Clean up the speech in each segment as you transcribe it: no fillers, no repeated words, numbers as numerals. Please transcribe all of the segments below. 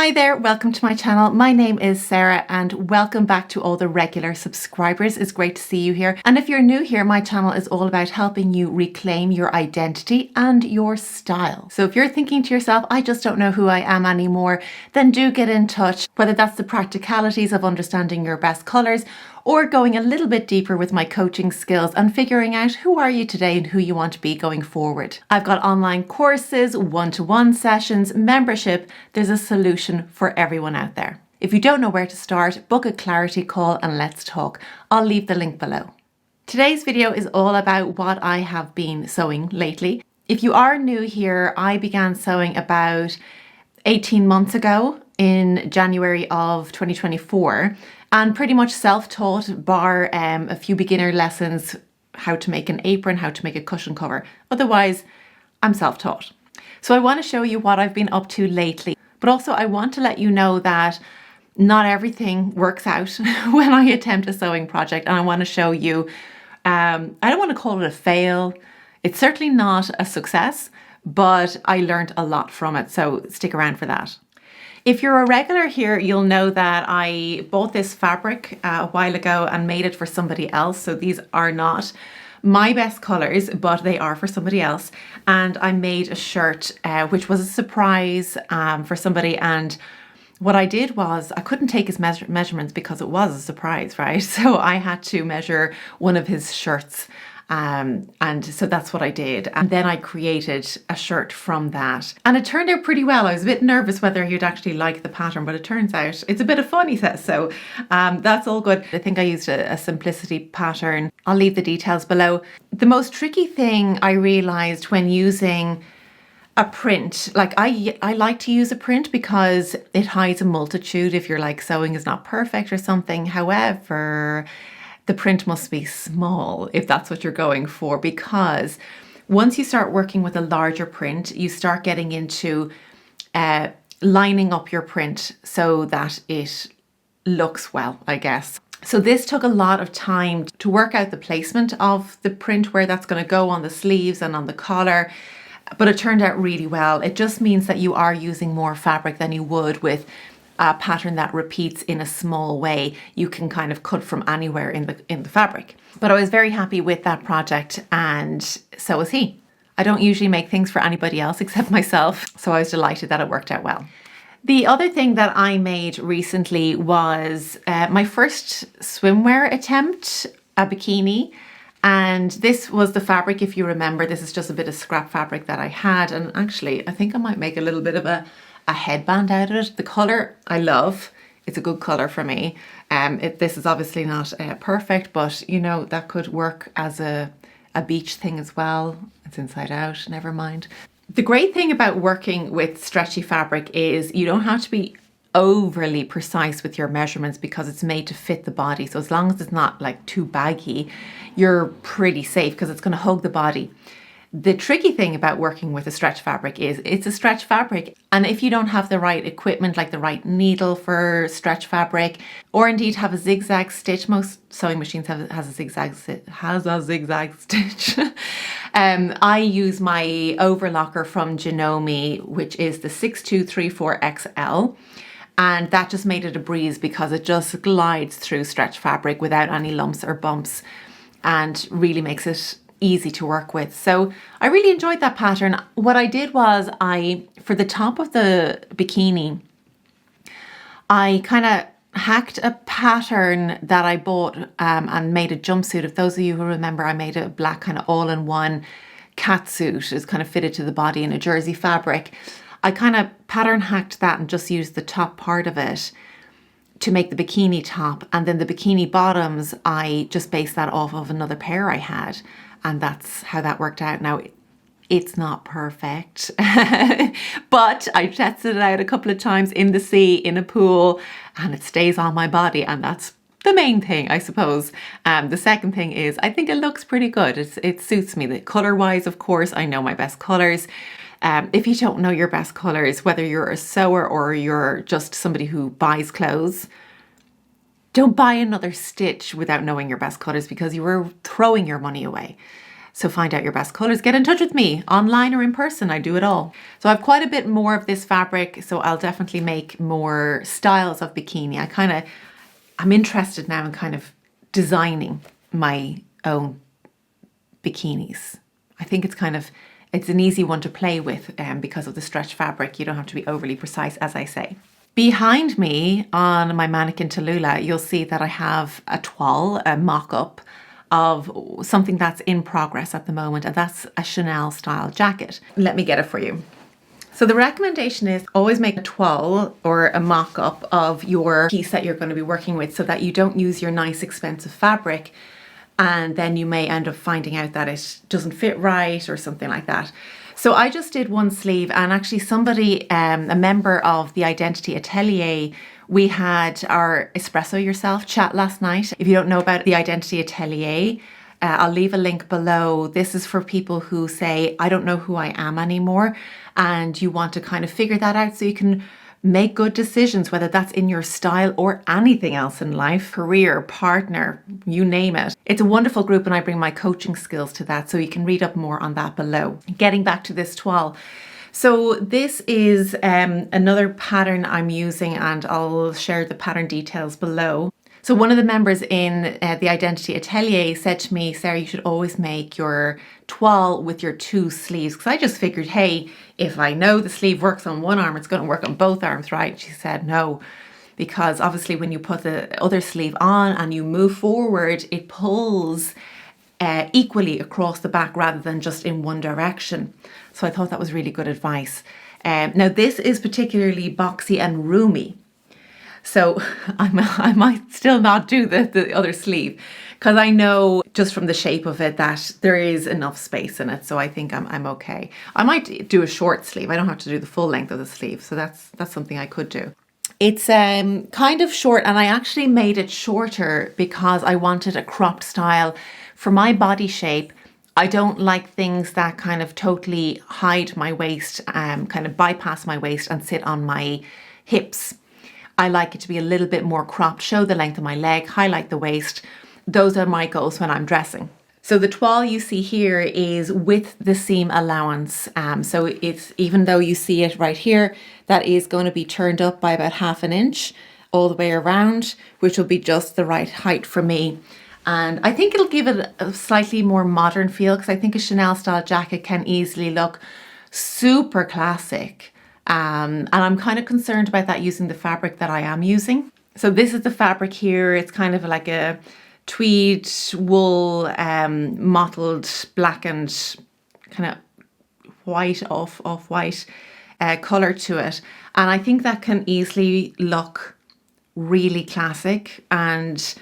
Hi there, welcome to my channel. My name is Sarah and welcome back to all the regular subscribers. It's great to see you here. And if you're new here, my channel is all about helping you reclaim your identity and your style. So if you're thinking to yourself, I just don't know who I am anymore, then do get in touch, whether that's the practicalities of understanding your best colors or going a little bit deeper with my coaching skills and figuring out who are you today and who you want to be going forward. I've got online courses, one-to-one sessions, membership. There's a solution for everyone out there. If you don't know where to start, book a clarity call and let's talk. I'll leave the link below. Today's video is all about what I have been sewing lately. If you are new here, I began sewing about 18 months ago in January of 2024. And pretty much self-taught, bar a few beginner lessons, how to make an apron, how to make a cushion cover. Otherwise, I'm self-taught. So I want to show you what I've been up to lately. But also I want to let you know that not everything works out when I attempt a sewing project. And I want to show you, I don't want to call it a fail. It's certainly not a success, but I learned a lot from it. So stick around for that. If you're a regular here, you'll know that I bought this fabric a while ago and made it for somebody else. So these are not my best colors, but they are for somebody else. And I made a shirt, which was a surprise for somebody. And what I did was I couldn't take his measurements because it was a surprise, right? So I had to measure one of his shirts. And so that's what I did. And then I created a shirt from that. And it turned out pretty well. I was a bit nervous whether he'd actually like the pattern, but it turns out it's a bit of fun, he says. So that's all good. I think I used a simplicity pattern. I'll leave the details below. The most tricky thing I realized when using a print, like I like to use a print because it hides a multitude if your sewing is not perfect or something. However, the print must be small if that's what you're going for, because once you start working with a larger print, you start getting into lining up your print so that it looks well, I guess. So this took a lot of time to work out the placement of the print, where that's going to go on the sleeves and on the collar, but it turned out really well. It just means that you are using more fabric than you would with a pattern that repeats in a small way. You can kind of cut from anywhere in the fabric. But I was very happy with that project, and so was he. I don't usually make things for anybody else except myself, so I was delighted that it worked out well. The other thing that I made recently was my first swimwear attempt, a bikini. And this was the fabric, if you remember. This is just a bit of scrap fabric that I had, and actually I think I might make a little bit of a headband out of it. The color I love. It's a good color for me. This is obviously not perfect, but you know, that could work as a beach thing as well. It's inside out, never mind. The great thing about working with stretchy fabric is you don't have to be overly precise with your measurements because it's made to fit the body. So as long as it's not too baggy, you're pretty safe because it's going to hug the body. The tricky thing about working with a stretch fabric is it's a stretch fabric, and if you don't have the right equipment, like the right needle for stretch fabric, or indeed have a zigzag stitch, most sewing machines has a zigzag stitch. I use my overlocker from Janome, which is the 6234XL. And that just made it a breeze because it just glides through stretch fabric without any lumps or bumps and really makes it easy to work with. So I really enjoyed that pattern. What I did was for the top of the bikini, I kind of hacked a pattern that I bought and made a jumpsuit. If those of you who remember, I made a black kind of all-in-one cat suit. It's kind of fitted to the body in a jersey fabric. I kind of pattern hacked that and just used the top part of it to make the bikini top. And then the bikini bottoms, I just based that off of another pair I had. And that's how that worked out. Now, it's not perfect, but I tested it out a couple of times in the sea, in a pool, and it stays on my body. And that's the main thing, I suppose. The second thing is I think it looks pretty good. It suits me. The color-wise, of course, I know my best colors. If you don't know your best colors, whether you're a sewer or you're just somebody who buys clothes, don't buy another stitch without knowing your best colors because you were throwing your money away. So find out your best colors. Get in touch with me online or in person. I do it all. So I have quite a bit more of this fabric. So I'll definitely make more styles of bikini. I'm interested now in kind of designing my own bikinis. I think it's an easy one to play with because of the stretch fabric. You don't have to be overly precise, as I say. Behind me on my mannequin Tallulah, you'll see that I have a toile, a mock-up of something that's in progress at the moment, and that's a Chanel style jacket. Let me get it for you. So the recommendation is always make a toile or a mock-up of your piece that you're going to be working with so that you don't use your nice expensive fabric and then you may end up finding out that it doesn't fit right or something like that. So I just did one sleeve, and actually somebody, a member of the Identity Atelier, we had our Espresso Yourself chat last night. If you don't know about the Identity Atelier, I'll leave a link below. This is for people who say, I don't know who I am anymore, and you want to kind of figure that out so you can make good decisions, whether that's in your style or anything else in life, career, partner, you name it. It's a wonderful group, and I bring my coaching skills to that, so you can read up more on that below. Getting back to this toile. So this is another pattern I'm using, and I'll share the pattern details below. So one of the members in the Identity Atelier said to me, Sarah, you should always make your toile with your two sleeves. Because I just figured, hey, if I know the sleeve works on one arm, it's going to work on both arms, right? She said no, because obviously when you put the other sleeve on and you move forward, it pulls equally across the back rather than just in one direction. So I thought that was really good advice. Now this is particularly boxy and roomy. So I might still not do the other sleeve because I know just from the shape of it that there is enough space in it. So I think I'm okay. I might do a short sleeve. I don't have to do the full length of the sleeve. So that's something I could do. It's kind of short, and I actually made it shorter because I wanted a cropped style for my body shape. I don't like things that kind of totally hide my waist, kind of bypass my waist and sit on my hips. I like it to be a little bit more cropped, show the length of my leg, highlight the waist. Those are my goals when I'm dressing. So the toile you see here is with the seam allowance. So it's, even though you see it right here, that is going to be turned up by about 1/2 inch all the way around, which will be just the right height for me. And I think it'll give it a slightly more modern feel, because I think a Chanel style jacket can easily look super classic. And I'm kind of concerned about that using the fabric that I am using. So this is the fabric here. It's kind of like a tweed wool, mottled, blackened, kind of white, off-white colour to it. And I think that can easily look really classic, and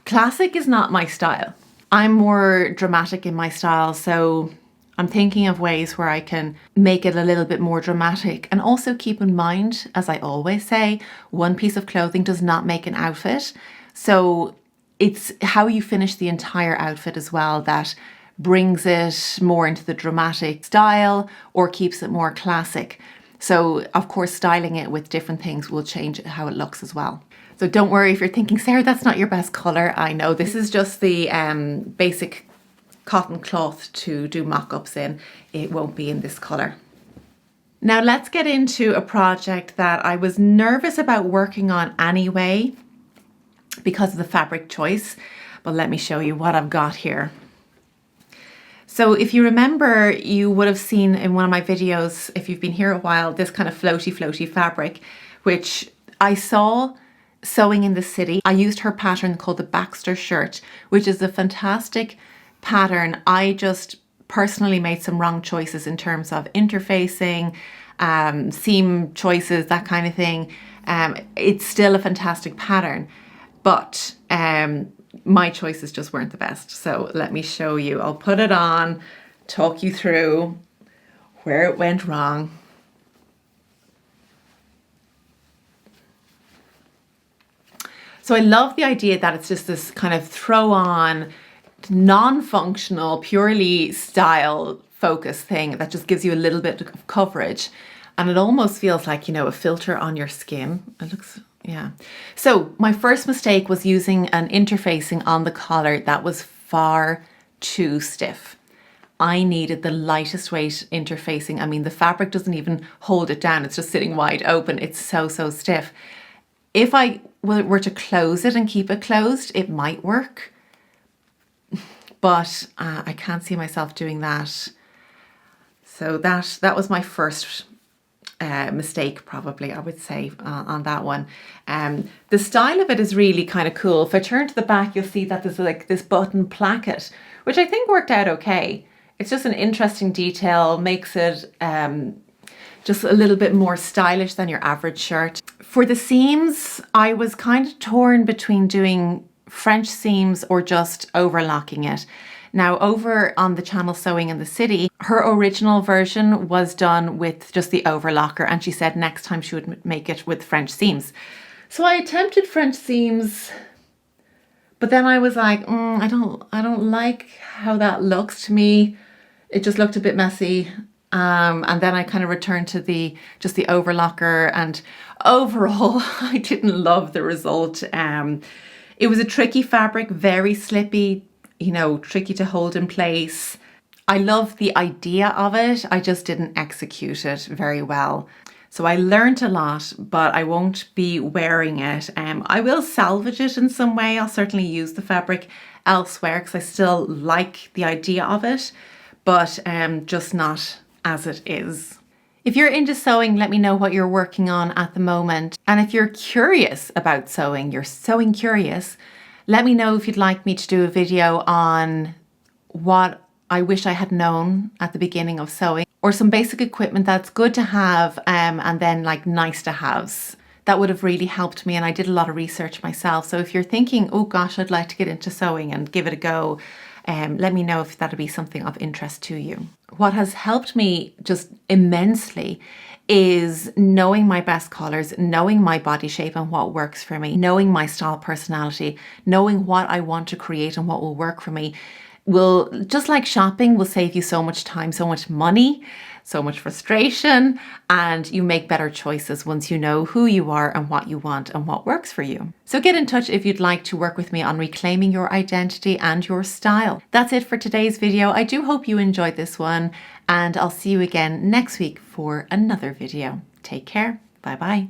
classic is not my style. I'm more dramatic in my style, so I'm thinking of ways where I can make it a little bit more dramatic, and also keep in mind, as I always say, one piece of clothing does not make an outfit. So it's how you finish the entire outfit as well that brings it more into the dramatic style or keeps it more classic. So of course, styling it with different things will change how it looks as well. So don't worry if you're thinking, Sarah, that's not your best colour. I know this is just the basic cotton cloth to do mock-ups in. It won't be in this colour. Now let's get into a project that I was nervous about working on anyway because of the fabric choice, but let me show you what I've got here. So if you remember, you would have seen in one of my videos, if you've been here a while, this kind of floaty fabric, which I saw sewing in the city. I used her pattern called the Baxter shirt, which is a fantastic pattern. I just personally made some wrong choices in terms of interfacing, seam choices, that kind of thing. It's still a fantastic pattern, but my choices just weren't the best. So let me show you. I'll put it on, talk you through where it went wrong. So I love the idea that it's just this kind of throw on, non-functional, purely style focus thing that just gives you a little bit of coverage. And it almost feels like, you know, a filter on your skin. It looks, yeah. So my first mistake was using an interfacing on the collar that was far too stiff. I needed the lightest weight interfacing. I mean, the fabric doesn't even hold it down. It's just sitting wide open. It's so, so stiff. If I were to close it and keep it closed, it might work. But I can't see myself doing that. So that was my first mistake, probably, I would say, on that one. The style of it is really kind of cool. If I turn to the back, you'll see that there's like this button placket, which I think worked out okay. It's just an interesting detail, makes it just a little bit more stylish than your average shirt. For the seams, I was kind of torn between doing French seams or just overlocking it. Now, over on the channel Sewing in the City, her original version was done with just the overlocker, and she said next time she would make it with French seams. So I attempted French seams, but then I was like, I don't like how that looks to me. It just looked a bit messy. And then I kind of returned to just the overlocker, and overall, I didn't love the result. It was a tricky fabric, very slippy, tricky to hold in place. I love the idea of it. I just didn't execute it very well. So I learned a lot, but I won't be wearing it. I will salvage it in some way. I'll certainly use the fabric elsewhere because I still like the idea of it, but just not as it is. If you're into sewing, let me know what you're working on at the moment. And if you're curious about sewing, you're sewing curious, let me know if you'd like me to do a video on what I wish I had known at the beginning of sewing, or some basic equipment that's good to have and then like nice to haves. That would have really helped me, and I did a lot of research myself. So if you're thinking, oh gosh, I'd like to get into sewing and give it a go, let me know if that'd be something of interest to you. What has helped me just immensely is knowing my best colors, knowing my body shape and what works for me, knowing my style personality, knowing what I want to create and what will work for me. Will, just like shopping, will save you so much time, so much money, so much frustration, and you make better choices once you know who you are and what you want and what works for you. So get in touch if you'd like to work with me on reclaiming your identity and your style. That's it for today's video. I do hope you enjoyed this one, and I'll see you again next week for another video. Take care. Bye bye.